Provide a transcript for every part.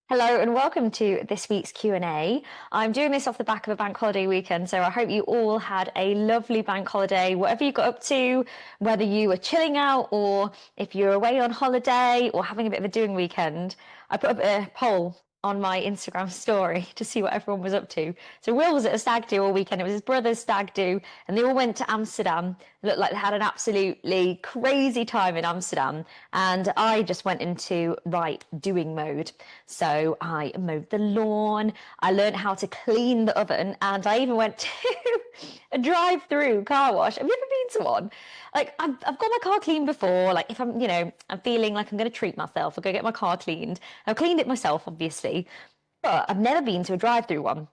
Hello and welcome to this week's Q&A. I'm doing this off the back of a bank holiday weekend, so I hope you all had a lovely bank holiday, whatever you got up to, whether you were chilling out or if you're away on holiday or having a bit of a doing weekend. I put up a poll on my Instagram story to see what everyone was up to. So Will was at a stag do all weekend. It was his brother's stag do, and they all went to Amsterdam. It looked like they had an absolutely crazy time in Amsterdam. And I just went into doing mode. So I mowed the lawn, I learned how to clean the oven, and I even went to a drive-through car wash. Have you ever been to one? Like I've got my car cleaned before. Like if I'm feeling like I'm going to treat myself, I'll go get my car cleaned. I've cleaned it myself, obviously, but I've never been to a drive-through one.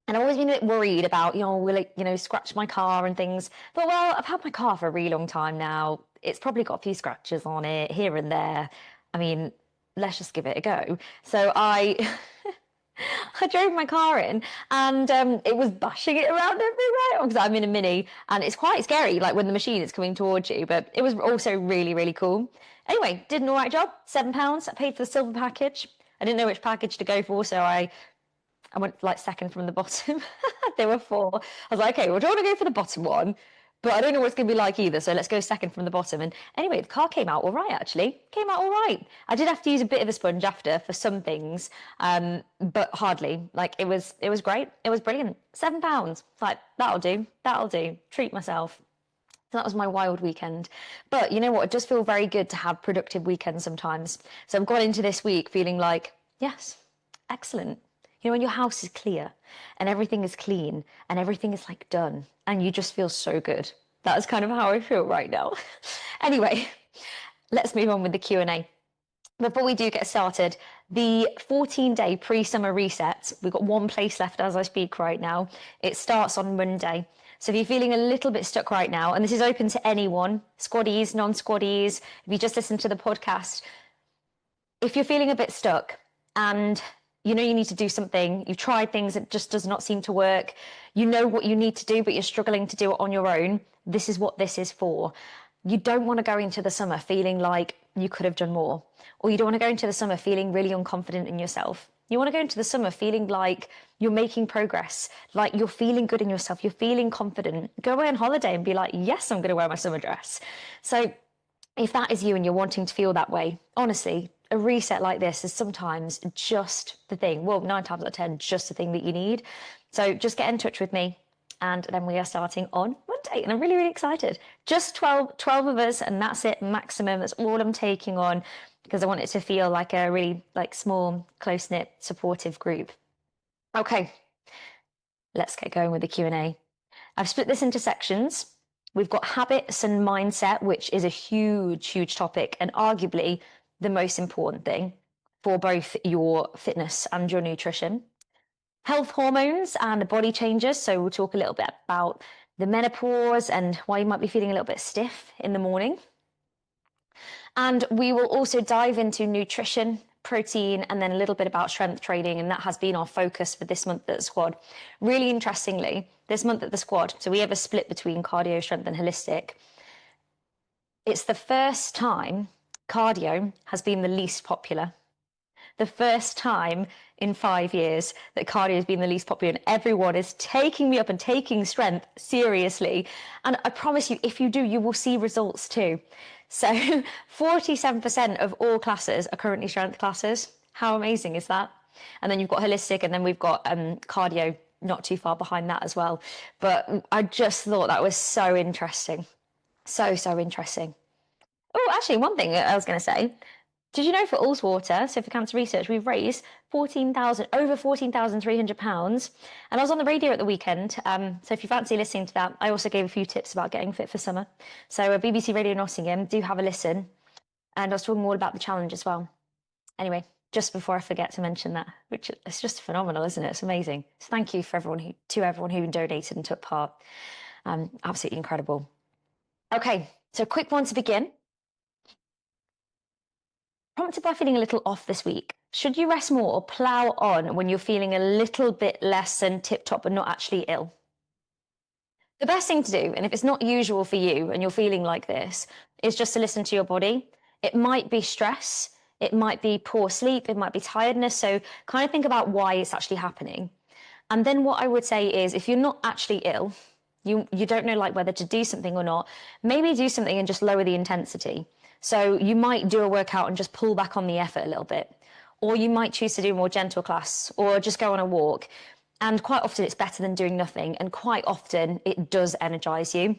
And I've always been a bit worried about, will it, scratch my car and things. But well, I've had my car for a really long time now. It's probably got a few scratches on it here and there. I mean, let's just give it a go. So I drove my car in and it was bashing it around everywhere because I'm in a Mini and it's quite scary, like when the machine is coming towards you, but it was also really, really cool. Anyway, did an all right job, £7. I paid for the silver package. I didn't know which package to go for, so I went like second from the bottom. There were four. I was like, okay, well, do you want to go for the bottom one? But I don't know what it's going to be like either, so let's go second from the bottom. And anyway, the car came out all right, actually. Came out all right. I did have to use a bit of a sponge after for some things, but hardly. Like, it was great. It was brilliant. £7. Like, that'll do. That'll do. Treat myself. So that was my wild weekend. But you know what? It does feel very good to have productive weekends sometimes. So I've gone into this week feeling like, yes, excellent. When your house is clear and everything is clean and everything is like done and you just feel so good. That is kind of how I feel right now. Anyway, let's move on with the Q&A. Before we do get started, the 14-day pre-summer reset, we've got one place left as I speak right now. It starts on Monday. So if you're feeling a little bit stuck right now, and this is open to anyone, squaddies, non-squaddies, if you just listen to the podcast, if you're feeling a bit stuck and you need to do something, you've tried things, it just does not seem to work, you know what you need to do, but you're struggling to do it on your own, this is what this is for. You don't want to go into the summer feeling like you could have done more, or you don't want to go into the summer feeling really unconfident in yourself. You want to go into the summer feeling like you're making progress, like you're feeling good in yourself, you're feeling confident. Go away on holiday and be like, yes, I'm going to wear my summer dress. So if that is you and you're wanting to feel that way, honestly, a reset like this is sometimes just the thing. Well, 9 times out of 10, just the thing that you need. So just get in touch with me and then we are starting on Monday and I'm really, really excited. Just 12 of us and that's it, maximum. That's all I'm taking on because I want it to feel like a really small, close-knit, supportive group. Okay, let's get going with the Q&A. I've split this into sections. We've got habits and mindset, which is a huge, huge topic and arguably the most important thing for both your fitness and your nutrition. Health hormones and body changes. So we'll talk a little bit about the menopause and why you might be feeling a little bit stiff in the morning. And we will also dive into nutrition, protein, and then a little bit about strength training. And that has been our focus for this month at the squad. Really interestingly, this month at the squad, so we have a split between cardio, strength, and holistic. It's the first time cardio has been the least popular. The first time in 5 years that cardio has been the least popular and everyone is taking me up and taking strength seriously. And I promise you, if you do, you will see results too. So 47% of all classes are currently strength classes. How amazing is that? And then you've got holistic and then we've got cardio not too far behind that as well. But I just thought that was so interesting. So interesting. Oh, actually, one thing I was going to say. Did you know for Allswater, so for cancer research, we've raised over £14,300. And I was on the radio at the weekend. So if you fancy listening to that, I also gave a few tips about getting fit for summer. So BBC Radio Nottingham, do have a listen. And I was talking all about the challenge as well. Anyway, just before I forget to mention that, which is just phenomenal, isn't it? It's amazing. So thank you to everyone who donated and took part. Absolutely incredible. Okay, so quick one to begin. Prompted by feeling a little off this week, should you rest more or plough on when you're feeling a little bit less than tip-top but not actually ill? The best thing to do, and if it's not usual for you and you're feeling like this, is just to listen to your body. It might be stress, It might be poor sleep, it might be tiredness. So kind of think about why it's actually happening. And then what I would say is, if you're not actually ill, you don't know like whether to do something or not, maybe do something and just lower the intensity. So you might do a workout and just pull back on the effort a little bit, or you might choose to do a more gentle class, or just go on a walk. And quite often it's better than doing nothing, and quite often it does energize you.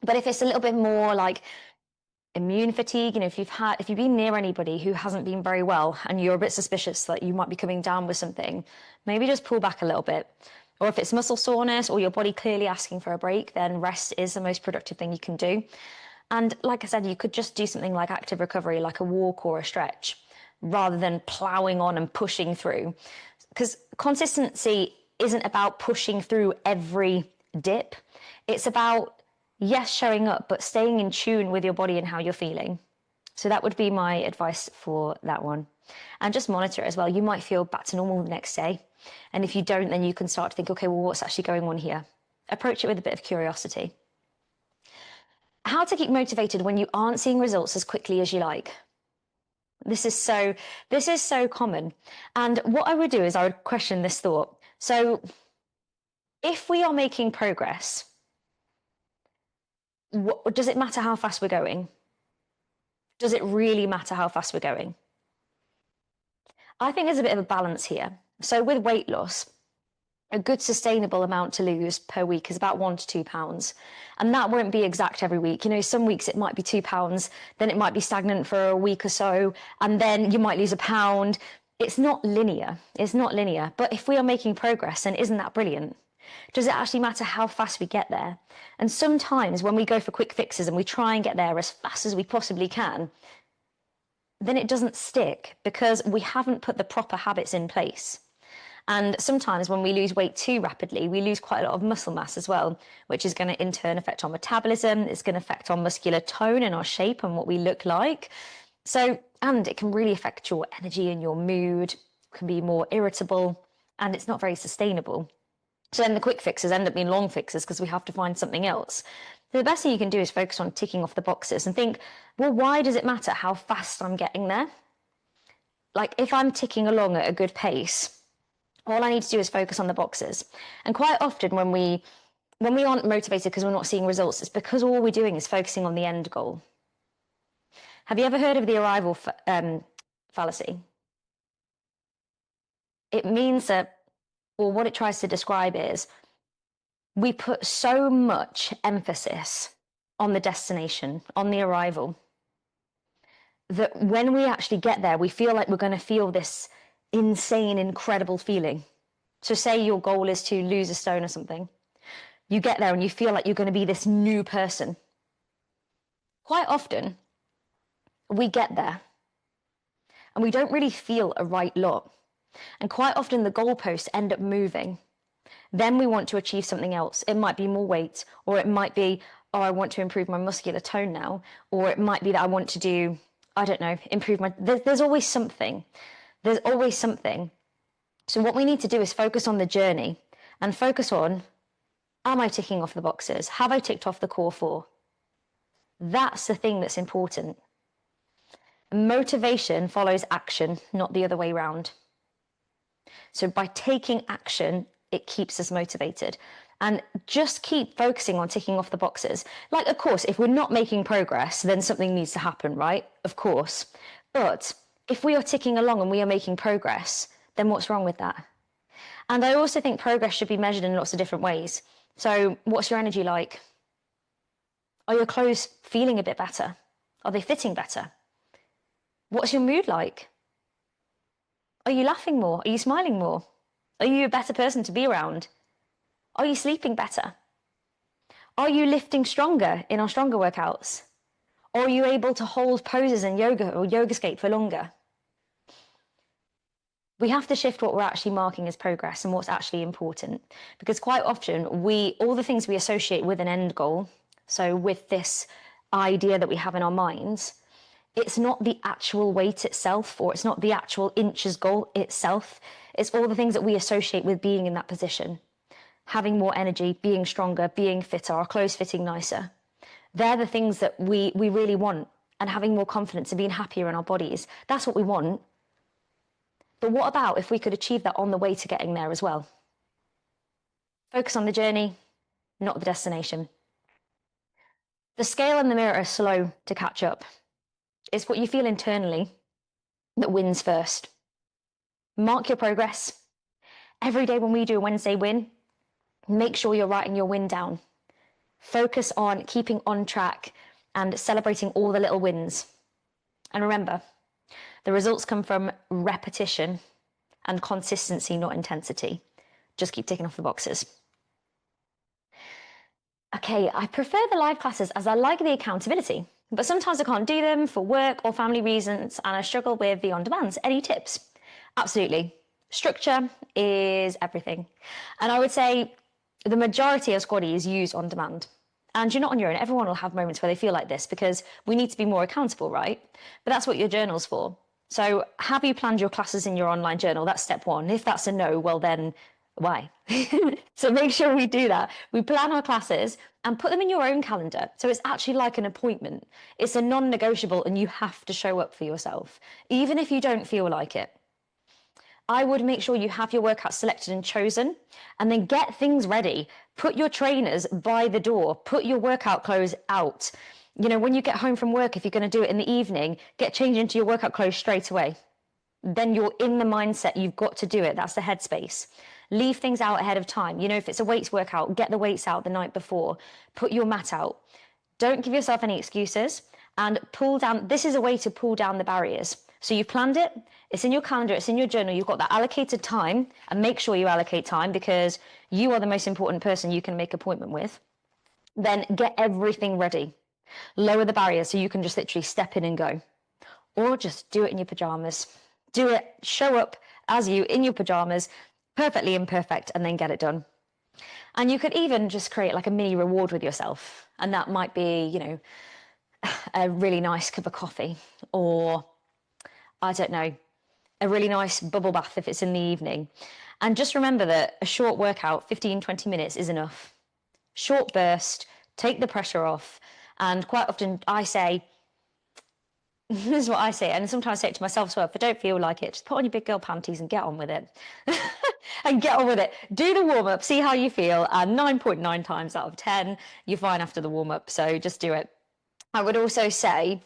But if it's a little bit more like immune fatigue, you know, if you've been near anybody who hasn't been very well and you're a bit suspicious that you might be coming down with something, maybe just pull back a little bit. Or if it's muscle soreness or your body clearly asking for a break, then rest is the most productive thing you can do. And like I said, you could just do something like active recovery, like a walk or a stretch, rather than plowing on and pushing through. Because consistency isn't about pushing through every dip. It's about, yes, showing up, but staying in tune with your body and how you're feeling. So that would be my advice for that one. And just monitor it as well. You might feel back to normal the next day. And if you don't, then you can start to think, okay, well, what's actually going on here? Approach it with a bit of curiosity. How to keep motivated when you aren't seeing results as quickly as you like. This is so common. And what I would do is I would question this thought. So if we are making progress, does it matter how fast we're going? Does it really matter how fast we're going? I think there's a bit of a balance here. So with weight loss, a good sustainable amount to lose per week is about 1 to 2 pounds. And that won't be exact every week. You know, some weeks it might be 2 pounds, then it might be stagnant for a week or so, and then you might lose a pound. It's not linear. It's not linear. But if we are making progress, then isn't that brilliant? Does it actually matter how fast we get there? And sometimes when we go for quick fixes and we try and get there as fast as we possibly can, then it doesn't stick because we haven't put the proper habits in place. And sometimes when we lose weight too rapidly, we lose quite a lot of muscle mass as well, which is going to in turn affect our metabolism. It's going to affect our muscular tone and our shape and what we look like. So, and it can really affect your energy and your mood, can be more irritable, and it's not very sustainable. So then the quick fixes end up being long fixes because we have to find something else. So the best thing you can do is focus on ticking off the boxes and think, well, why does it matter how fast I'm getting there? Like if I'm ticking along at a good pace, all I need to do is focus on the boxes. And quite often when we aren't motivated because we're not seeing results, it's because all we're doing is focusing on the end goal. Have you ever heard of the arrival fallacy? It means that, or what it tries to describe is, we put so much emphasis on the destination, on the arrival, that when we actually get there, we feel like we're going to feel this insane, incredible feeling. So say your goal is to lose a stone or something. You get there and you feel like you're going to be this new person. Quite often, we get there and we don't really feel a right lot. And quite often the goalposts end up moving. Then we want to achieve something else. It might be more weight, or it might be, oh, I want to improve my muscular tone now. Or it might be that I want to do, I don't know, improve my, there's always something. There's always something. So what we need to do is focus on the journey and focus on, am I ticking off the boxes? Have I ticked off the core 4? That's the thing that's important. Motivation follows action, not the other way around. So by taking action, it keeps us motivated. And just keep focusing on ticking off the boxes. Like, of course, if we're not making progress, then something needs to happen, right? Of course. But if we are ticking along and we are making progress, then what's wrong with that? And I also think progress should be measured in lots of different ways. So what's your energy like? Are your clothes feeling a bit better? Are they fitting better? What's your mood like? Are you laughing more? Are you smiling more? Are you a better person to be around? Are you sleeping better? Are you lifting stronger in our stronger workouts? Or are you able to hold poses in yoga or yoga skate for longer? We have to shift what we're actually marking as progress and what's actually important. Because quite often, all the things we associate with an end goal, so with this idea that we have in our minds, it's not the actual weight itself, or it's not the actual inches goal itself. It's all the things that we associate with being in that position. Having more energy, being stronger, being fitter, our clothes fitting nicer. They're the things that we really want. and having more confidence and being happier in our bodies. That's what we want. But what about if we could achieve that on the way to getting there as well? Focus on the journey, not the destination. The scale and the mirror are slow to catch up. It's what you feel internally that wins first. Mark your progress. Every day when we do a Wednesday win, make sure you're writing your win down. Focus on keeping on track and celebrating all the little wins. And remember, the results come from repetition and consistency, not intensity. Just keep ticking off the boxes. Okay, I prefer the live classes as I like the accountability, but sometimes I can't do them for work or family reasons, and I struggle with the on-demands. Any tips? Absolutely. Structure is everything. And I would say the majority of squaddies use on-demand. And you're not on your own. Everyone will have moments where they feel like this because we need to be more accountable, right? But that's what your journal's for. So have you planned your classes in your online journal? That's step one. If that's a no, well then why? So make sure we do that. We plan our classes and put them in your own calendar. So it's actually like an appointment. It's a non-negotiable and you have to show up for yourself, even if you don't feel like it. I would make sure you have your workouts selected and chosen, and then get things ready. Put your trainers by the door, put your workout clothes out. You know, when you get home from work, if you're going to do it in the evening, get changed into your workout clothes straight away. Then you're in the mindset, you've got to do it. That's the headspace. Leave things out ahead of time. You know, if it's a weights workout, get the weights out the night before. Put your mat out. Don't give yourself any excuses and pull down. This is a way to pull down the barriers. So you've planned it, it's in your calendar, it's in your journal, you've got that allocated time, and make sure you allocate time because you are the most important person you can make an appointment with. Then get everything ready. Lower the barriers so you can just literally step in and go. Or just do it in your pajamas. Do it, show up as you in your pajamas, perfectly imperfect, and then get it done. And you could even just create like a mini reward with yourself. And that might be, you know, a really nice cup of coffee, or I don't know, a really nice bubble bath if it's in the evening. And just remember that a short workout, 15, 20 minutes is enough. Short burst, take the pressure off. And quite often I say, this is what I say, and sometimes I say it to myself as well, if I don't feel like it, just put on your big girl panties and get on with it. And get on with it. Do the warm-up, see how you feel, and 9.9 times out of 10, you're fine after the warm-up, so just do it. I would also say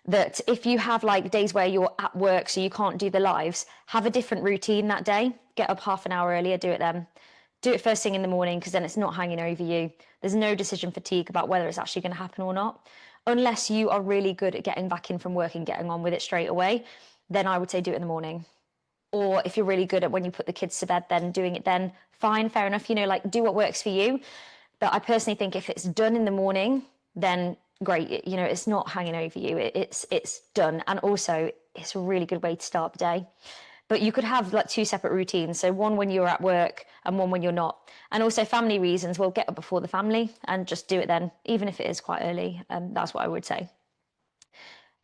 that if you have like days where you're at work so you can't do the lives, have a different routine that day. Get up half an hour earlier, do it then. Do it first thing in the morning because then it's not hanging over you. There's no decision fatigue about whether it's actually going to happen or not. Unless you are really good at getting back in from work and getting on with it straight away, then I would say do it in the morning. Or if you're really good at when you put the kids to bed, then doing it then, fine, fair enough, you know, like do what works for you. But I personally think if it's done in the morning, then great, you know, it's not hanging over you, it's done. And also it's a really good way to start the day. But you could have like two separate routines. So one when you're at work and one when you're not. And also family reasons, well, get up before the family and just do it then, even if it is quite early. That's what I would say.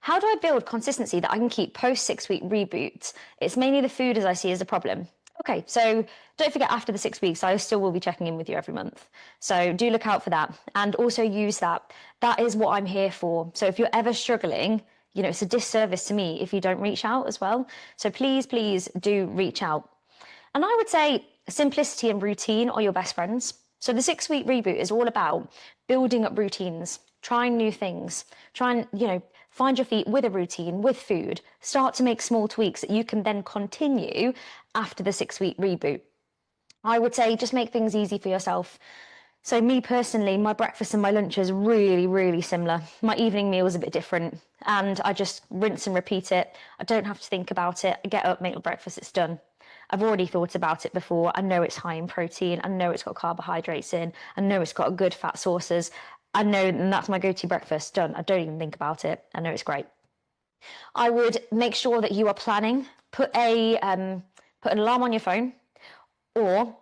How do I build consistency that I can keep post 6-week reboots? It's mainly the food as I see as a problem. Okay, so don't forget after the 6 weeks, I still will be checking in with you every month. So do look out for that and also use that. That is what I'm here for. So if you're ever struggling, you know, it's a disservice to me if you don't reach out as well. So please, please do reach out. And I would say simplicity and routine are your best friends. So the 6-week reboot is all about building up routines, trying new things, trying, you know, find your feet with a routine, with food, start to make small tweaks that you can then continue after the 6-week reboot. I would say just make things easy for yourself. So me personally, my breakfast and my lunch is really, really similar. My evening meal is a bit different and I just rinse and repeat it. I don't have to think about it. I get up, make my breakfast, it's done. I've already thought about it before. I know it's high in protein. I know it's got carbohydrates in. I know it's got good fat sources. I know, and that's my go-to breakfast, done. I don't even think about it. I know it's great. I would make sure that you are planning. Put an alarm on your phone or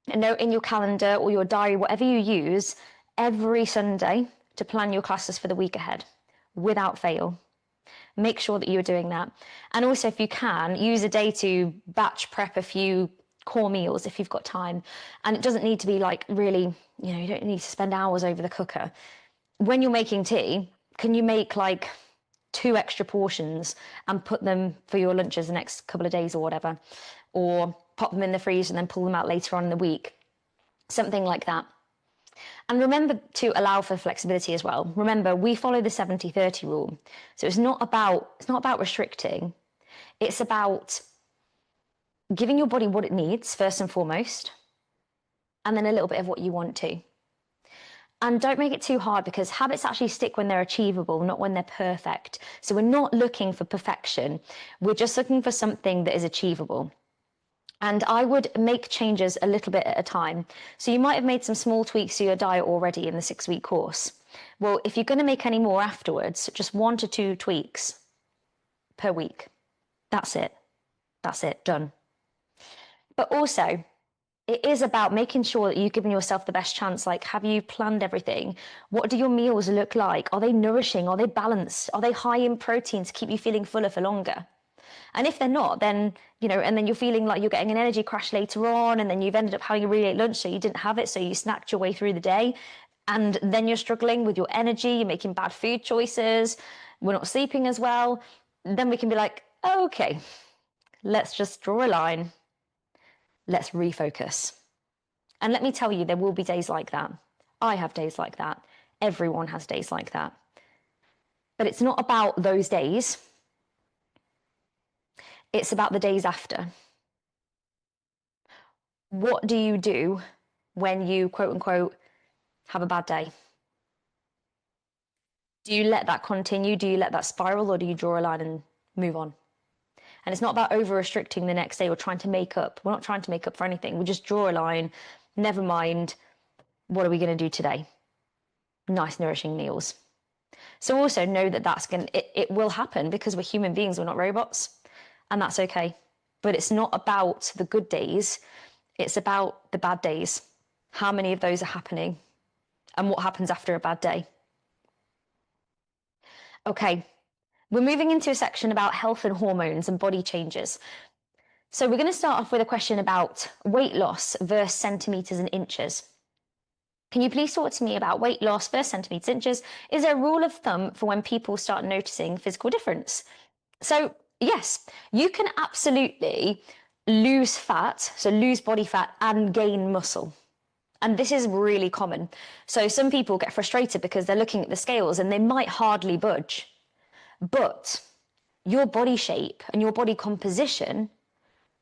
a note in your calendar or your diary, whatever you use, every Sunday to plan your classes for the week ahead without fail. Make sure that you're doing that. And also, if you can, use a day to batch prep a few core meals if you've got time. And it doesn't need to be like really, you know, you don't need to spend hours over the cooker. When you're making tea, can you make like 2 extra portions and put them for your lunches the next couple of days or whatever, or pop them in the freezer and then pull them out later on in the week, something like that. And remember to allow for flexibility as well. Remember, we follow the 70-30 rule. So it's not about restricting. It's about giving your body what it needs first and foremost, and then a little bit of what you want to. And don't make it too hard, because habits actually stick when they're achievable, not when they're perfect. So we're not looking for perfection. We're just looking for something that is achievable. And I would make changes a little bit at a time. So you might have made some small tweaks to your diet already in the 6-week course. Well, if you're going to make any more afterwards, just 1 to 2 tweaks per week. That's it. That's it. Done. But also, it is about making sure that you've given yourself the best chance. Like, have you planned everything? What do your meals look like? Are they nourishing? Are they balanced? Are they high in protein to keep you feeling fuller for longer? And if they're not, then, and then you're feeling like you're getting an energy crash later on, and then you've ended up having a really late lunch, so you didn't have it, so you snacked your way through the day, and then you're struggling with your energy, you're making bad food choices, we're not sleeping as well, then we can be like, okay, let's just draw a line. Let's refocus. And let me tell you, there will be days like that. I have days like that. Everyone has days like that. But it's not about those days. It's about the days after. What do you do when you, quote unquote, have a bad day? Do you let that continue? Do you let that spiral, or do you draw a line and move on? And it's not about over-restricting the next day or trying to make up. We're not trying to make up for anything. We just draw a line. Never mind, what are we going to do today? Nice, nourishing meals. So also know that it will happen, because we're human beings, we're not robots. And that's okay. But it's not about the good days. It's about the bad days. How many of those are happening? And what happens after a bad day? Okay. We're moving into a section about health and hormones and body changes. So we're going to start off with a question about weight loss versus centimeters and inches. Can you please talk to me about weight loss versus centimeters and inches? Is there a rule of thumb for when people start noticing physical difference? So yes, you can absolutely lose fat, so lose body fat, and gain muscle. And this is really common. So some people get frustrated because they're looking at the scales and they might hardly budge. But your body shape and your body composition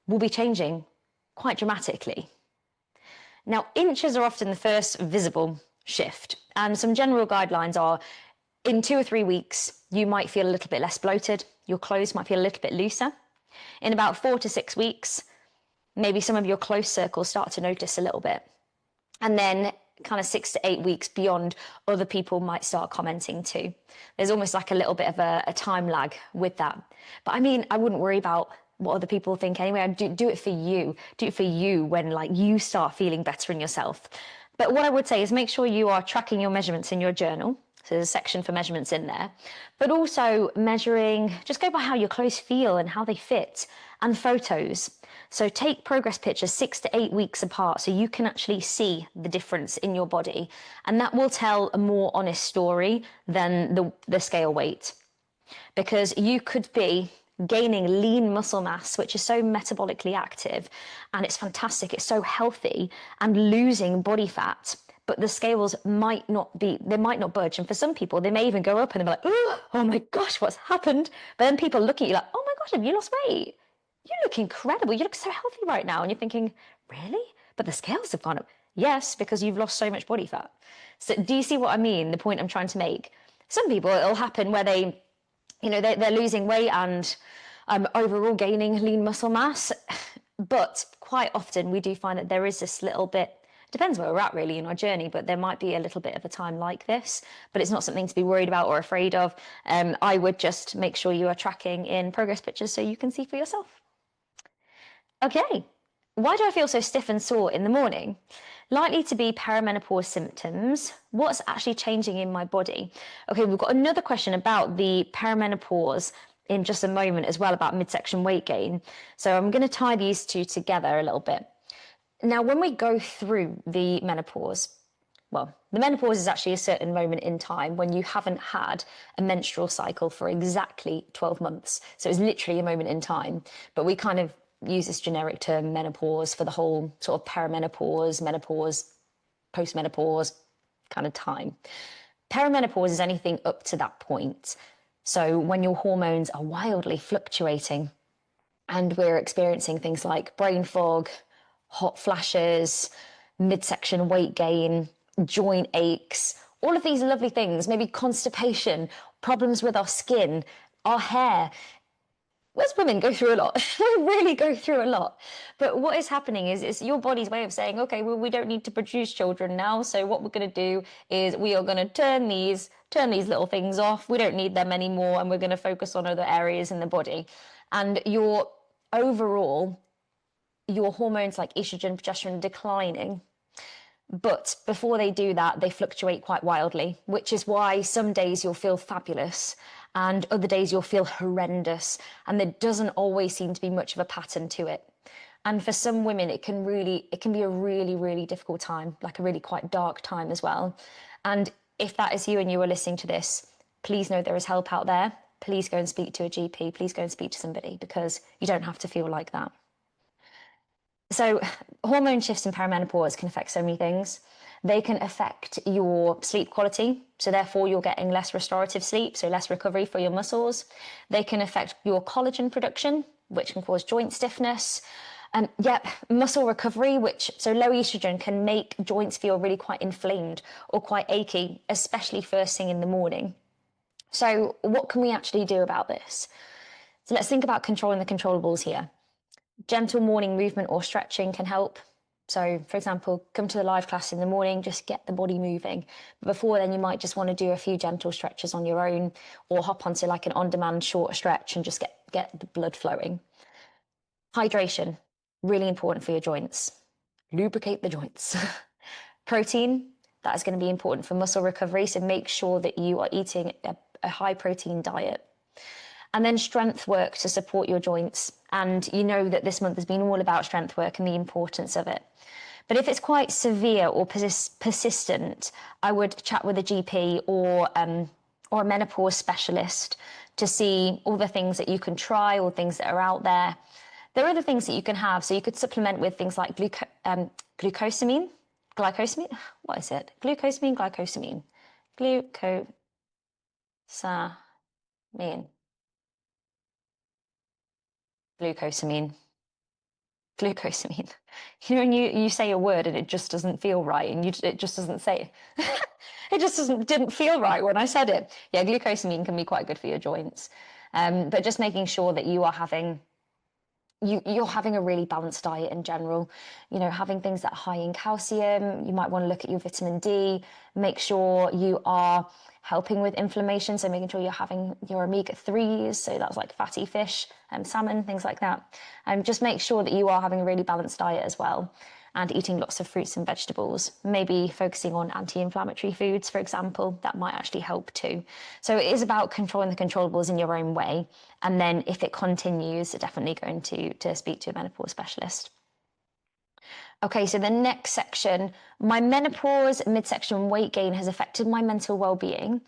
will be changing quite dramatically. Now, inches are often the first visible shift, and some general guidelines are, in 2 or 3 weeks, you might feel a little bit less bloated, your clothes might feel a little bit looser. In about 4 to 6 weeks, maybe some of your close circles start to notice a little bit. And then kind of 6 to 8 weeks beyond, other people might start commenting too. There's almost like a little bit of a time lag with that. But I mean, I wouldn't worry about what other people think anyway. I'd do it for you. Do it for you when you start feeling better in yourself. But what I would say is make sure you are tracking your measurements in your journal. So there's a section for measurements in there. But also measuring, just go by how your clothes feel and how they fit, and photos. So take progress pictures 6 to 8 weeks apart so you can actually see the difference in your body. And that will tell a more honest story than the scale weight. Because you could be gaining lean muscle mass, which is so metabolically active, and it's fantastic, it's so healthy, and losing body fat, but the scales might not budge. And for some people, they may even go up and they'll be like, oh my gosh, what's happened? But then people look at you like, oh my gosh, have you lost weight? You look incredible. You look so healthy right now. And you're thinking, really? But the scales have gone up. Yes, because you've lost so much body fat. So do you see what I mean? The point I'm trying to make. Some people, it'll happen where they're losing weight and overall gaining lean muscle mass. But quite often we do find that there is this little bit, depends where we're at really in our journey, but there might be a little bit of a time like this, but it's not something to be worried about or afraid of. I would just make sure you are tracking in progress pictures so you can see for yourself. Okay, why do I feel so stiff and sore in the morning? Likely to be perimenopause symptoms. What's actually changing in my body? Okay, we've got another question about the perimenopause in just a moment as well, about midsection weight gain. So I'm going to tie these two together a little bit. Now, when we go through the menopause, well, the menopause is actually a certain moment in time when you haven't had a menstrual cycle for exactly 12 months. So it's literally a moment in time. But we kind of use this generic term menopause for the whole sort of perimenopause, menopause, postmenopause kind of time. Perimenopause is anything up to that point. So when your hormones are wildly fluctuating and we're experiencing things like brain fog, hot flashes, midsection weight gain, joint aches, all of these lovely things, maybe constipation, problems with our skin, our hair. Us women go through a lot. We really go through a lot. But what is happening is it's your body's way of saying, okay, well, we don't need to produce children now. So what we're going to do is we are going to turn these little things off. We don't need them anymore. And we're going to focus on other areas in the body. And your hormones like estrogen, progesterone declining. But before they do that, they fluctuate quite wildly, which is why some days you'll feel fabulous and other days you'll feel horrendous. And there doesn't always seem to be much of a pattern to it. And for some women, it can be a really, really difficult time, like a really quite dark time as well. And if that is you and you are listening to this, please know there is help out there. Please go and speak to a GP. Please go and speak to somebody because you don't have to feel like that. So hormone shifts in perimenopause can affect so many things. They can affect your sleep quality. So therefore you're getting less restorative sleep, so less recovery for your muscles. They can affect your collagen production, which can cause joint stiffness. Muscle recovery, so low estrogen can make joints feel really quite inflamed or quite achy, especially first thing in the morning. So what can we actually do about this? So let's think about controlling the controllables here. Gentle morning movement or stretching can help. So, for example, come to the live class in the morning, just get the body moving. But before then, you might just want to do a few gentle stretches on your own or hop onto like an on-demand short stretch and just get the blood flowing. Hydration, really important for your joints. Lubricate the joints. Protein, that is going to be important for muscle recovery. So make sure that you are eating a high protein diet. And then strength work to support your joints. And you know that this month has been all about strength work and the importance of it. But if it's quite severe or persistent, I would chat with a GP or a menopause specialist to see all the things that you can try or things that are out there. There are other things that you can have. So you could supplement with things like glucosamine. What is it? Glucosamine. Glucosamine. You know, when you say a word and it just doesn't feel right, and it just doesn't say. It just didn't feel right when I said it. Yeah, glucosamine can be quite good for your joints, but just making sure that you're having a really balanced diet in general. You know, having things that are high in calcium. You might want to look at your vitamin D. Make sure you are helping with inflammation. So making sure you're having your omega-3s. So that's like fatty fish and salmon, things like that. And just make sure that you are having a really balanced diet as well. And eating lots of fruits and vegetables, maybe focusing on anti-inflammatory foods, for example, that might actually help too. So it is about controlling the controllables in your own way. And then if it continues, definitely going to speak to a menopause specialist. Okay, so the next section, my menopause, midsection weight gain has affected my mental well-being.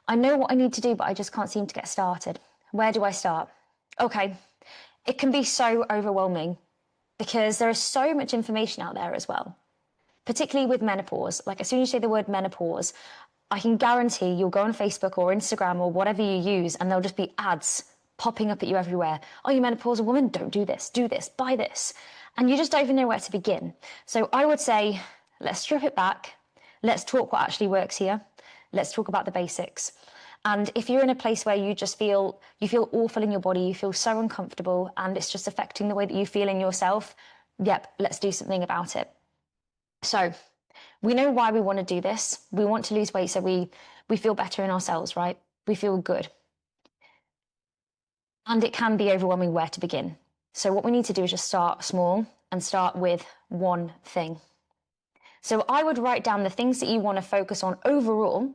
I know what I need to do, but I just can't seem to get started. Where do I start? Okay, it can be so overwhelming because there is so much information out there as well, particularly with menopause. Like as soon as you say the word menopause, I can guarantee you'll go on Facebook or Instagram or whatever you use and there'll just be ads popping up at you everywhere. Oh, you menopausal woman, don't do this, buy this. And you just don't even know where to begin. So I would say, let's strip it back. Let's talk what actually works here. Let's talk about the basics. And if you're in a place where you just feel awful in your body, you feel so uncomfortable and it's just affecting the way that you feel in yourself, yep, let's do something about it. So we know why we want to do this. We want to lose weight so we feel better in ourselves, right? We feel good. And it can be overwhelming where to begin. So what we need to do is just start small and start with one thing. So I would write down the things that you want to focus on overall,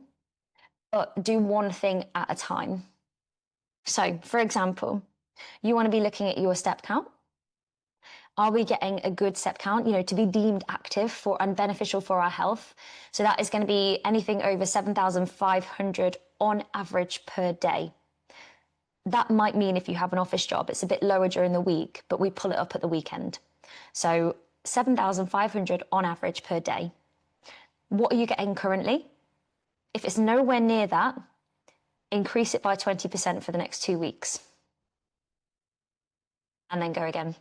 but do one thing at a time. So, for example, you want to be looking at your step count Are we getting a good step count, to be deemed active for and beneficial for our health? So that is going to be anything over 7,500 on average per day. That might mean if you have an office job, it's a bit lower during the week, but we pull it up at the weekend. So 7,500 on average per day. What are you getting currently? If it's nowhere near that, increase it by 20% for the next 2 weeks. And then go again.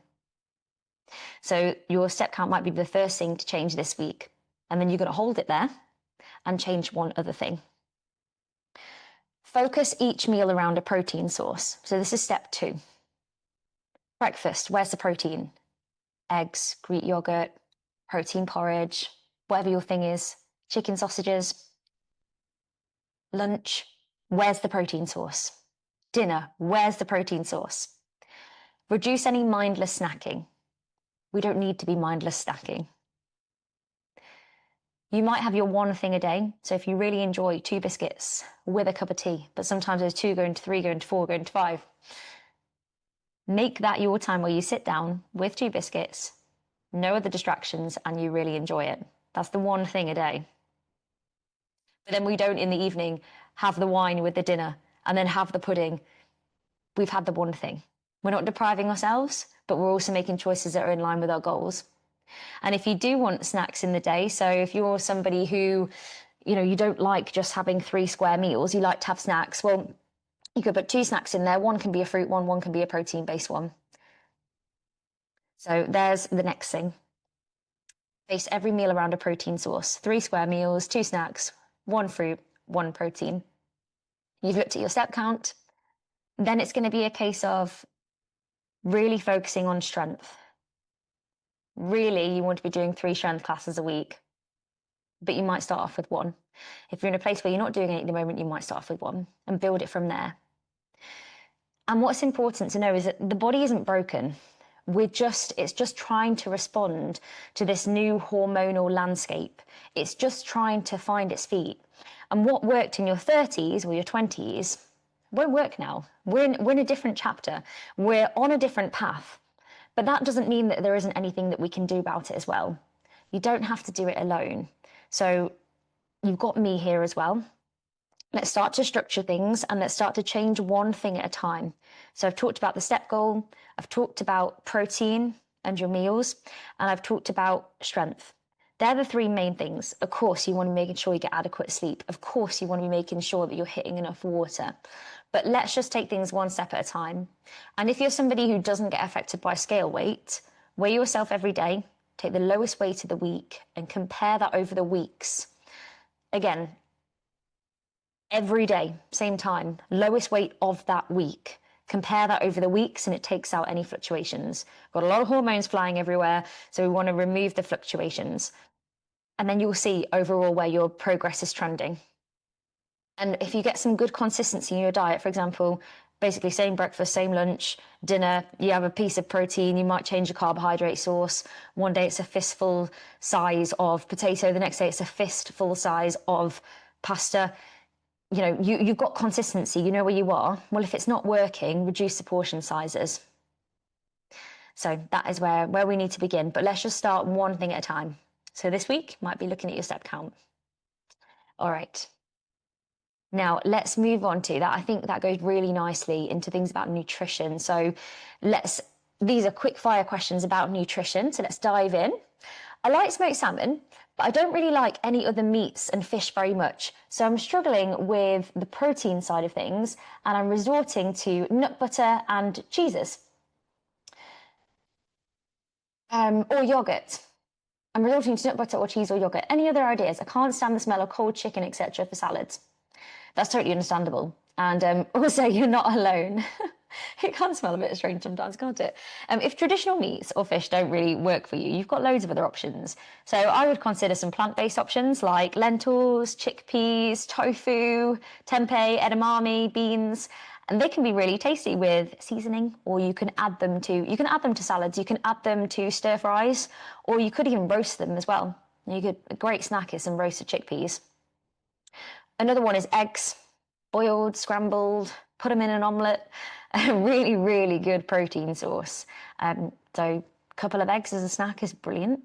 So your step count might be the first thing to change this week. And then you're going to hold it there and change one other thing. Focus each meal around a protein source. So this is step 2. Breakfast, where's the protein? Eggs, Greek yogurt, protein porridge, whatever your thing is, chicken sausages. Lunch, where's the protein source? Dinner, where's the protein source? Reduce any mindless snacking. We don't need to be mindless snacking. You might have your one thing a day. So if you really enjoy 2 biscuits with a cup of tea, but sometimes those 2 go into 3, go into 4, go into 5. Make that your time where you sit down with 2 biscuits, no other distractions, and you really enjoy it. That's the one thing a day. But then we don't in the evening have the wine with the dinner and then have the pudding. We've had the one thing. We're not depriving ourselves, but we're also making choices that are in line with our goals. And if you do want snacks in the day, so if you're somebody who, you don't like just having 3 square meals, you like to have snacks, well, you could put 2 snacks in there. One can be a fruit one can be a protein-based one. So there's the next thing. Base every meal around a protein source. 3 square meals, 2 snacks, 1 fruit, 1 protein. You've looked at your step count. Then it's going to be a case of really focusing on strength. Really, you want to be doing 3 strength classes a week, but you might start off with 1. If you're in a place where you're not doing it at the moment, you might start off with 1 and build it from there. And what's important to know is that the body isn't broken. It's just trying to respond to this new hormonal landscape. It's just trying to find its feet. And what worked in your 30s or your 20s won't work now. We're in a different chapter. We're on a different path. But that doesn't mean that there isn't anything that we can do about it as well. You don't have to do it alone. So you've got me here as well. Let's start to structure things and let's start to change one thing at a time. So I've talked about the step goal, I've talked about protein and your meals, and I've talked about strength. They're the 3 main things. Of course, you want to be making sure you get adequate sleep. Of course, you want to be making sure that you're hitting enough water. But let's just take things one step at a time. And if you're somebody who doesn't get affected by scale weight, weigh yourself every day, take the lowest weight of the week and compare that over the weeks. Again, every day, same time, lowest weight of that week. Compare that over the weeks and it takes out any fluctuations. Got a lot of hormones flying everywhere, so we want to remove the fluctuations. And then you'll see overall where your progress is trending. And if you get some good consistency in your diet, for example, basically same breakfast, same lunch, dinner, you have a piece of protein, you might change your carbohydrate source. One day it's a fistful size of potato, the next day it's a fistful size of pasta. You've got consistency, you know where you are. Well, if it's not working, reduce the portion sizes. So that is where we need to begin. But let's just start one thing at a time. So this week might be looking at your step count. All right. Now let's move on to that. I think that goes really nicely into things about nutrition. So these are quick fire questions about nutrition. So let's dive in. I like smoked salmon, but I don't really like any other meats and fish very much. So I'm struggling with the protein side of things and I'm resorting to nut butter and cheeses. Or yogurt. I'm resorting to nut butter or cheese or yogurt. Any other ideas? I can't stand the smell of cold chicken, etc. for salads. That's totally understandable. And also, you're not alone. It can smell a bit strange sometimes, can't it? If traditional meats or fish don't really work for you, you've got loads of other options. So I would consider some plant-based options like lentils, chickpeas, tofu, tempeh, edamame, beans. And they can be really tasty with seasoning, or you can add them to salads, you can add them to stir fries, or you could even roast them as well. A great snack is some roasted chickpeas. Another one is eggs, boiled, scrambled, put them in an omelette. A really, really good protein source. So couple of eggs as a snack is brilliant.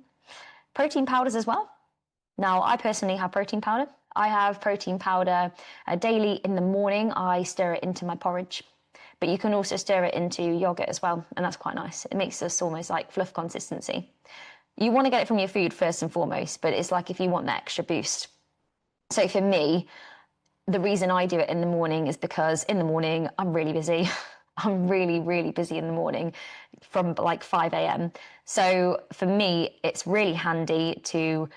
Protein powders as well. Now, I personally have protein powder. I have protein powder daily in the morning. I stir it into my porridge. But you can also stir it into yogurt as well, and that's quite nice. It makes this almost like fluff consistency. You want to get it from your food first and foremost, but it's like if you want that extra boost. So for me, the reason I do it in the morning is because in the morning, I'm really busy. I'm really, really busy in the morning from like 5 a.m. So for me, it's really handy to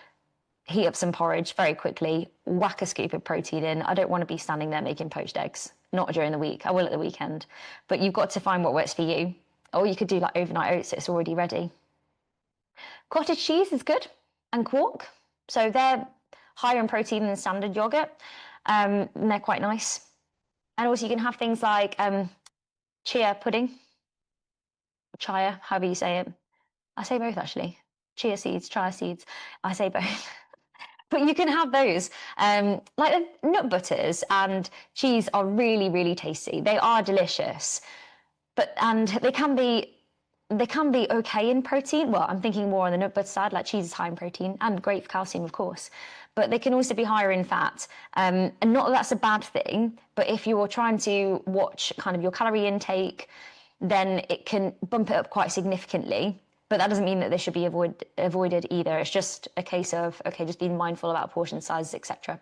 heat up some porridge very quickly, whack a scoop of protein in. I don't want to be standing there making poached eggs, not during the week. I will at the weekend. But you've got to find what works for you. Or you could do like overnight oats, it's already ready. Cottage cheese is good, and quark. So they're higher in protein than standard yogurt. And they're quite nice. And also you can have things like chia pudding, chia, however you say it. I say both actually. Chia seeds, I say both. But you can have those. Like the nut butters and cheese are really, really tasty. They are delicious. And they can be okay in protein. Well, I'm thinking more on the nut butter side, like cheese is high in protein and great for calcium, of course. But they can also be higher in fat. And not that that's a bad thing, but if you're trying to watch kind of your calorie intake, then it can bump it up quite significantly. But that doesn't mean that they should be avoided either. It's just a case of, okay, just being mindful about portion sizes, etc.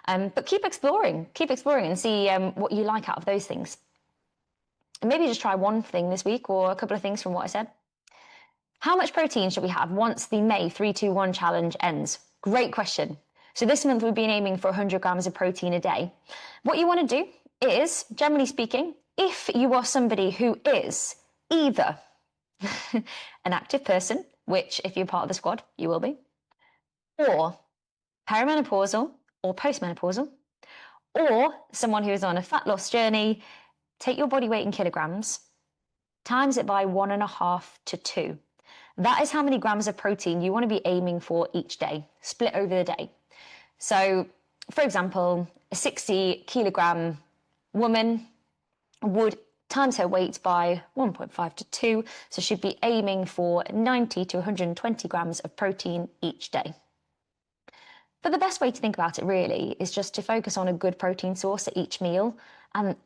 But keep exploring and see what you like out of those things. And maybe just try one thing this week or a couple of things from what I said. How much protein should we have once the May 3-2-1 challenge ends? Great question. So this month we've been aiming for 100 grams of protein a day. What you want to do is, generally speaking, if you are somebody who is either an active person, which if you're part of the squad, you will be, or perimenopausal or postmenopausal, or someone who is on a fat loss journey, take your body weight in kilograms, times it by 1.5 to 2. That is how many grams of protein you want to be aiming for each day, split over the day. So, for example, a 60 kilogram woman would times her weight by 1.5 to 2, so she'd be aiming for 90 to 120 grams of protein each day. But the best way to think about it really is just to focus on a good protein source at each meal and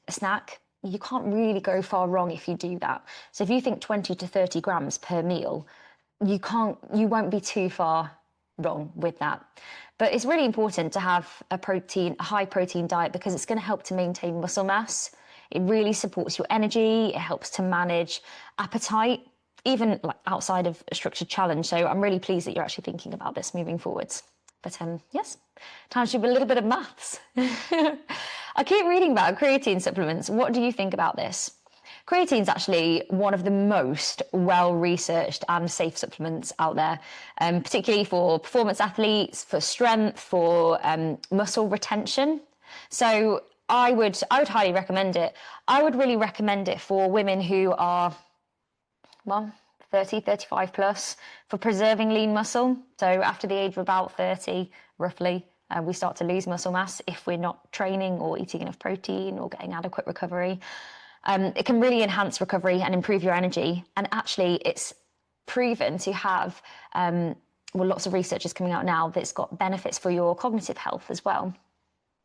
a snack. You can't really go far wrong if you do that. So if you think 20 to 30 grams per meal, you won't be too far wrong with that. But it's really important to have a high protein diet because it's going to help to maintain muscle mass. It really supports your energy. It helps to manage appetite, even like outside of a structured challenge. So I'm really pleased that you're actually thinking about this moving forwards. But yes, time to do a little bit of maths. I keep reading about creatine supplements. What do you think about this? Creatine is actually one of the most well-researched and safe supplements out there, particularly for performance athletes, for strength, for muscle retention. So I would highly recommend it. I would really recommend it for women who are, 30, 35 plus, for preserving lean muscle. So after the age of about 30, roughly, we start to lose muscle mass if we're not training or eating enough protein or getting adequate recovery. It can really enhance recovery and improve your energy. And actually, it's proven to have, lots of research is coming out now that's got benefits for your cognitive health as well.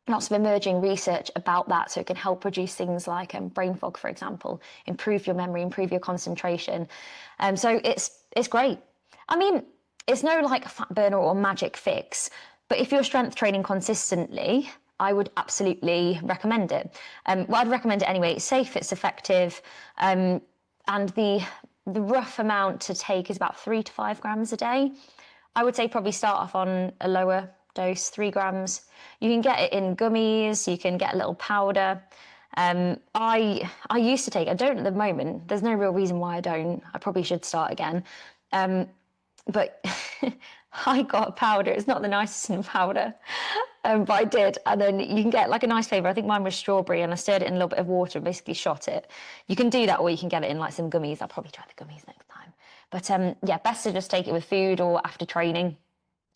Lots of emerging research about that, so it can help reduce things like brain fog, for example, improve your memory, improve your concentration. So it's great. I mean, it's no like fat burner or magic fix, but if you're strength training consistently, I would absolutely recommend it. I'd recommend it anyway. It's safe, it's effective, and the rough amount to take is about 3 to 5 grams a day. I would say probably start off on a lower dose, 3 grams. You can get it in gummies, you can get a little powder. I used to take, I don't at the moment, there's no real reason why I don't. I probably should start again. But I got a powder, it's not the nicest in powder, but I did. And then you can get like a nice flavour. I think mine was strawberry, and I stirred it in a little bit of water and basically shot it. You can do that, or you can get it in like some gummies. I'll probably try the gummies next time. But yeah, best to just take it with food or after training.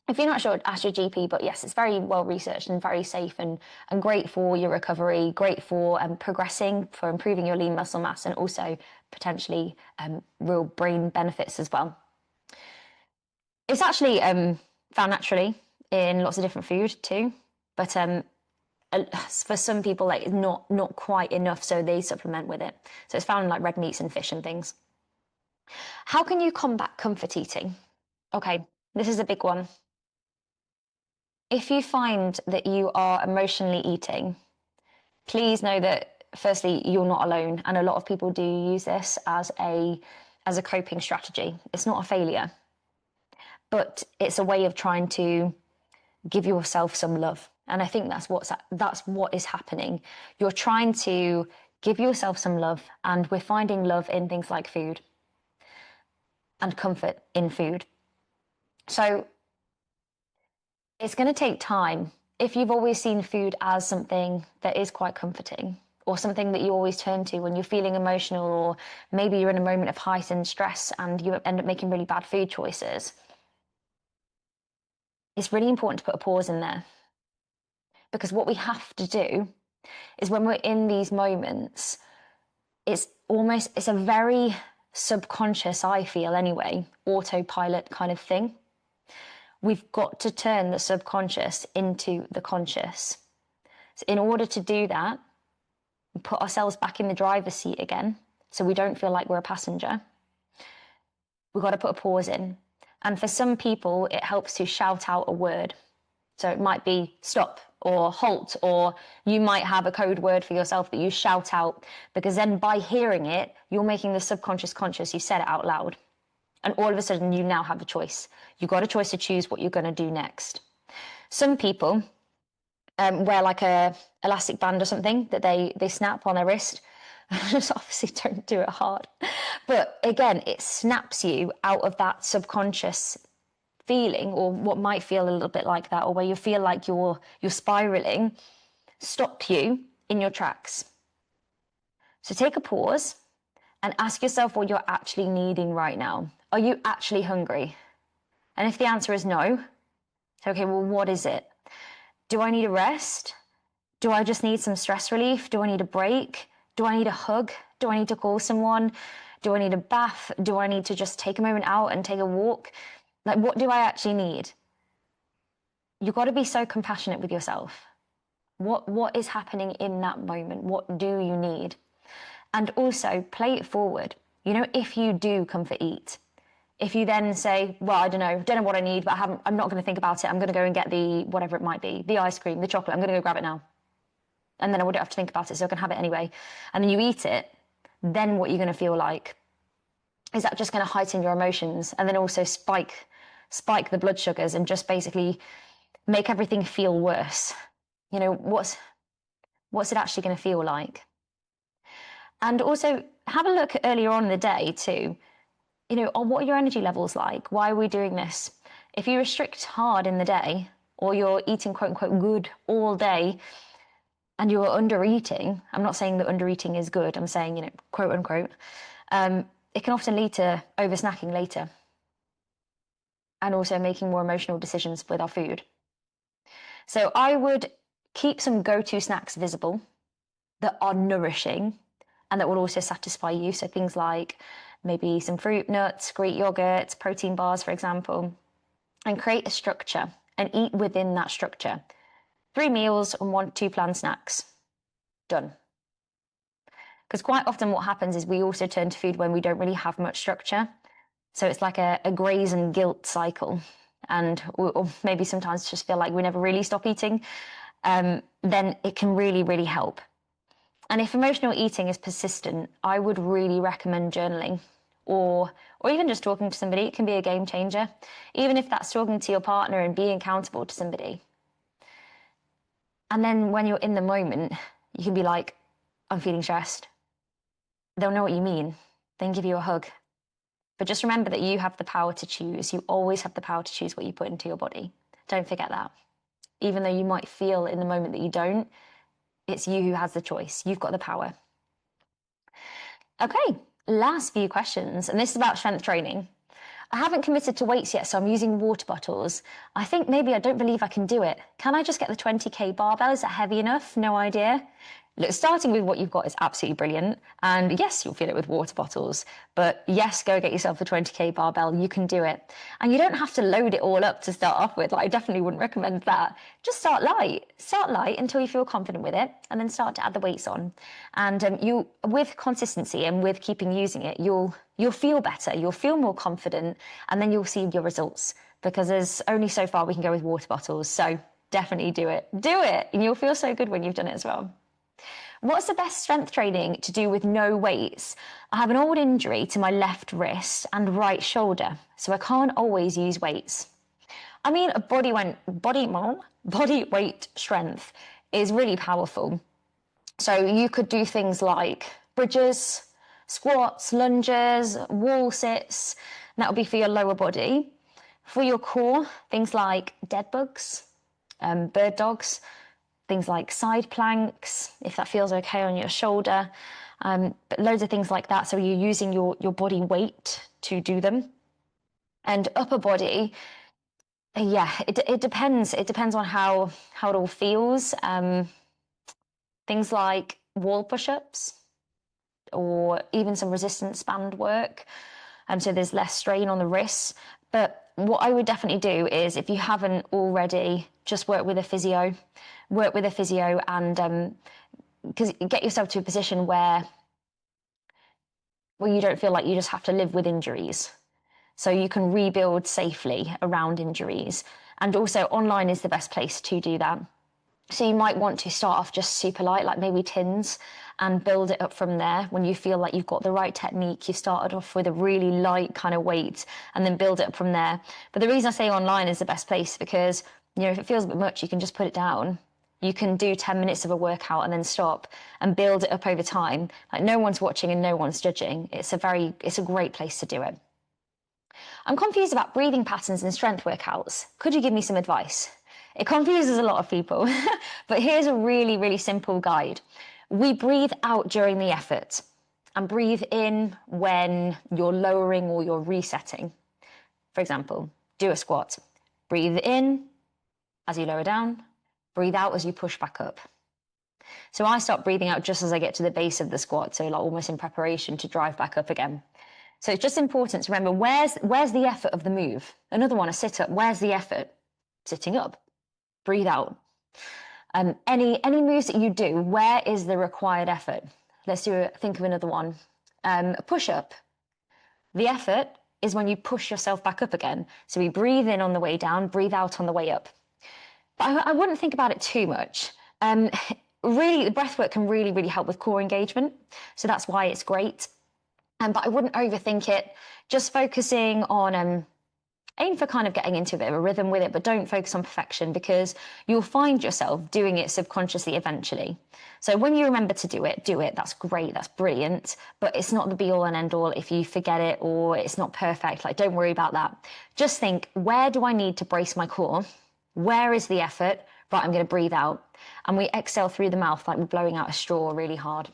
If you're not sure, ask your GP, but yes, it's very well researched and very safe and great for your recovery, great for progressing, for improving your lean muscle mass, and also potentially real brain benefits as well. It's actually found naturally in lots of different food too, but for some people, like, it's not quite enough, so they supplement with it. So it's found in like red meats and fish and things. How can you combat comfort eating? Okay, this is a big one. If you find that you are emotionally eating, please know that firstly, you're not alone, and a lot of people do use this as a coping strategy. It's not a failure, but it's a way of trying to give yourself some love. And I think that's what is happening. You're trying to give yourself some love, and we're finding love in things like food and comfort in food. So it's going to take time. If you've always seen food as something that is quite comforting, or something that you always turn to when you're feeling emotional, or maybe you're in a moment of heightened stress and you end up making really bad food choices, it's really important to put a pause in there. Because what we have to do is, when we're in these moments, it's a very subconscious, I feel anyway, autopilot kind of thing. We've got to turn the subconscious into the conscious. So in order to do that, we put ourselves back in the driver's seat again, so we don't feel like we're a passenger. We've got to put a pause in. And for some people, it helps to shout out a word. So it might be stop or halt, or you might have a code word for yourself that you shout out, because then by hearing it, you're making the subconscious conscious. You said it out loud. And all of a sudden, you now have a choice. You've got a choice to choose what you're going to do next. Some people wear like a elastic band or something that they snap on their wrist. Just obviously don't do it hard. But again, it snaps you out of that subconscious feeling, or what might feel a little bit like that, or where you feel like you're spiraling, stop you in your tracks. So take a pause and ask yourself what you're actually needing right now. Are you actually hungry? And if the answer is no, okay, well, what is it? Do I need a rest? Do I just need some stress relief? Do I need a break? Do I need a hug? Do I need to call someone? Do I need a bath? Do I need to just take a moment out and take a walk? Like, what do I actually need? You've got to be so compassionate with yourself. What is happening in that moment? What do you need? And also play it forward. You know, if you do comfort eat, if you then say, well, I don't know what I need, but I'm not going to think about it. I'm going to go and get the, whatever it might be, the ice cream, the chocolate. I'm going to go grab it now. And then I wouldn't have to think about it, so I can have it anyway. And then you eat it. Then what you're going to feel like is that just going to heighten your emotions, and then also spike the blood sugars, and just basically make everything feel worse. You know, what's it actually going to feel like? And also have a look earlier on in the day too. You know, what are your energy levels like? Why are we doing this? If you restrict hard in the day, or you're eating quote unquote good all day, and you're under eating, I'm not saying that under eating is good, I'm saying, you know, quote unquote, it can often lead to over snacking later, and also making more emotional decisions with our food. So I would keep some go-to snacks visible that are nourishing and that will also satisfy you. So things like maybe some fruit, nuts, Greek yogurt, protein bars, for example, and create a structure and eat within that structure. 3 meals and 1-2 planned snacks. Done. Because quite often what happens is we also turn to food when we don't really have much structure. So it's like a graze and guilt cycle. And or maybe sometimes just feel like we never really stop eating. Then it can really, really help. And if emotional eating is persistent, I would really recommend journaling, or even just talking to somebody. It can be a game changer, even if that's talking to your partner and being accountable to somebody. And then when you're in the moment, you can be like, I'm feeling stressed. They'll know what you mean. Then give you a hug. But just remember that you have the power to choose. You always have the power to choose what you put into your body. Don't forget that. Even though you might feel in the moment that you don't, it's you who has the choice. You've got the power. Okay, last few questions. And this is about strength training. I haven't committed to weights yet, so I'm using water bottles. I think maybe I don't believe I can do it. Can I just get the 20k barbell? Is that heavy enough? No idea. Look, starting with what you've got is absolutely brilliant. And yes, you'll feel it with water bottles. But yes, go get yourself a 20k barbell. You can do it. And you don't have to load it all up to start off with. Like, I definitely wouldn't recommend that. Just start light. Start light until you feel confident with it, and then start to add the weights on. And you, with consistency and with keeping using it, you'll feel better. You'll feel more confident, and then you'll see your results. Because there's only so far we can go with water bottles. So definitely do it. Do it, and you'll feel so good when you've done it as well. What's the best strength training to do with no weights? I have an old injury to my left wrist and right shoulder, so I can't always use weights. I mean, body weight strength is really powerful. So you could do things like bridges, squats, lunges, wall sits. That would be for your lower body. For your core, things like dead bugs, bird dogs, things like side planks, if that feels okay on your shoulder, but loads of things like that. So you're using your body weight to do them. And upper body, yeah, it depends. It depends on how it all feels. Things like wall push-ups or even some resistance band work. So there's less strain on the wrists. But what I would definitely do is, if you haven't already, just work with a physio. Work with a physio, and because get yourself to a position where you don't feel like you just have to live with injuries. So you can rebuild safely around injuries. And also online is the best place to do that. So you might want to start off just super light, like maybe tins, and build it up from there. When you feel like you've got the right technique, you started off with a really light kind of weight and then build it up from there. But the reason I say online is the best place, because, you know, if it feels a bit much, you can just put it down. You can do 10 minutes of a workout and then stop and build it up over time. Like, no one's watching and no one's judging. It's a great place to do it. I'm confused about breathing patterns in strength workouts. Could you give me some advice? It confuses a lot of people, but here's a really, really simple guide. We breathe out during the effort and breathe in when you're lowering or you're resetting. For example, do a squat. Breathe in as you lower down, breathe out as you push back up. So I start breathing out just as I get to the base of the squat, so like almost in preparation to drive back up again. So it's just important to remember, where's the effort of the move? Another one, a sit-up, where's the effort? Sitting up. Breathe out. Any moves that you do, where is the required effort? Let's think of another one. A push-up. The effort is when you push yourself back up again. So we breathe in on the way down, breathe out on the way up. But I wouldn't think about it too much. Really, the breath work can really, really help with core engagement. So that's why it's great. But I wouldn't overthink it. Just focusing on, aim for kind of getting into a bit of a rhythm with it, but don't focus on perfection, because you'll find yourself doing it subconsciously eventually. So when you remember to do it, that's great, that's brilliant, but it's not the be all and end all if you forget it or it's not perfect. Like, don't worry about that. Just think, where do I need to brace my core? Where is the effort? Right, I'm going to breathe out. And we exhale through the mouth like we're blowing out a straw really hard.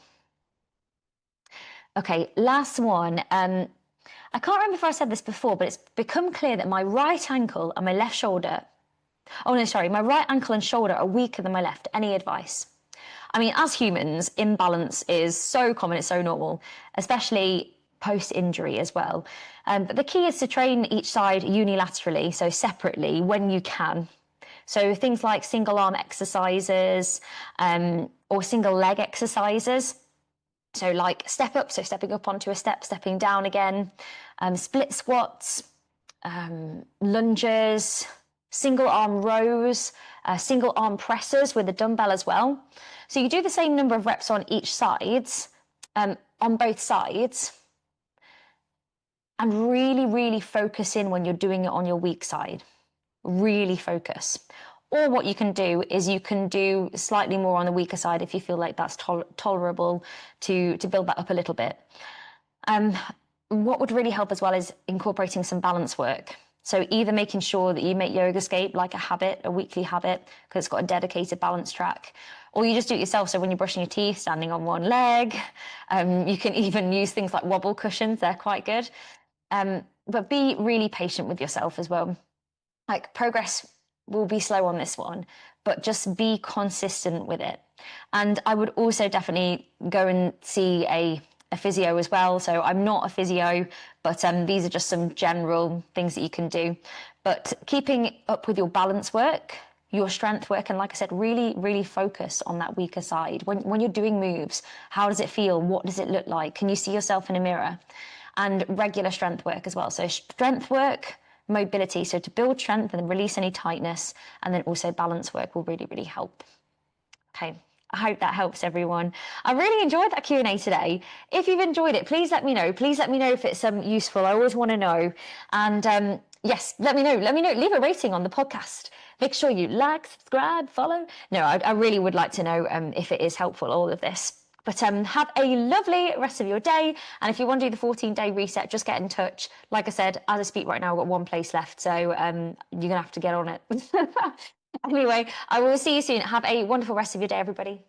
Okay, last one. I can't remember if I said this before, but it's become clear that my right ankle and my left shoulder, my right ankle and shoulder are weaker than my left. Any advice? I mean, as humans, imbalance is so common, it's so normal, especially post-injury as well. But the key is to train each side unilaterally, so separately when you can. So things like single arm exercises or single leg exercises. So like step up, so stepping up onto a step, stepping down again, split squats, lunges, single arm rows, single arm presses with a dumbbell as well. So you do the same number of reps on each side, on both sides, and really, really focus in when you're doing it on your weak side. Really focus. Or what you can do is you can do slightly more on the weaker side if you feel like that's tolerable, to build that up a little bit. What would really help as well is incorporating some balance work. So either making sure that you make YogaScape like a habit, a weekly habit, because it's got a dedicated balance track, or you just do it yourself. So when you're brushing your teeth, standing on one leg, you can even use things like wobble cushions. They're quite good. but be really patient with yourself as well. Like, progress will be slow on this one, but just be consistent with it. And I would also definitely go and see a physio as well. So I'm not a physio, but these are just some general things that you can do. But keeping up with your balance work, your strength work, and like I said, really, really focus on that weaker side. When you're doing moves, how does it feel? What does it look like? Can you see yourself in a mirror? And regular strength work as well. So strength work, mobility, so to build strength and then release any tightness, and then also balance work will really, really help. Okay, I hope that helps everyone. I really enjoyed that Q&A today. If you've enjoyed it, please let me know. Please let me know if it's useful. I always want to know. And yes, let me know. Leave a rating on the podcast. Make sure you like, subscribe, follow. No, I really would like to know if it is helpful, all of this. But have a lovely rest of your day. And if you want to do the 14-day reset, just get in touch. Like I said, as I speak right now, I've got one place left. So you're going to have to get on it. Anyway, I will see you soon. Have a wonderful rest of your day, everybody.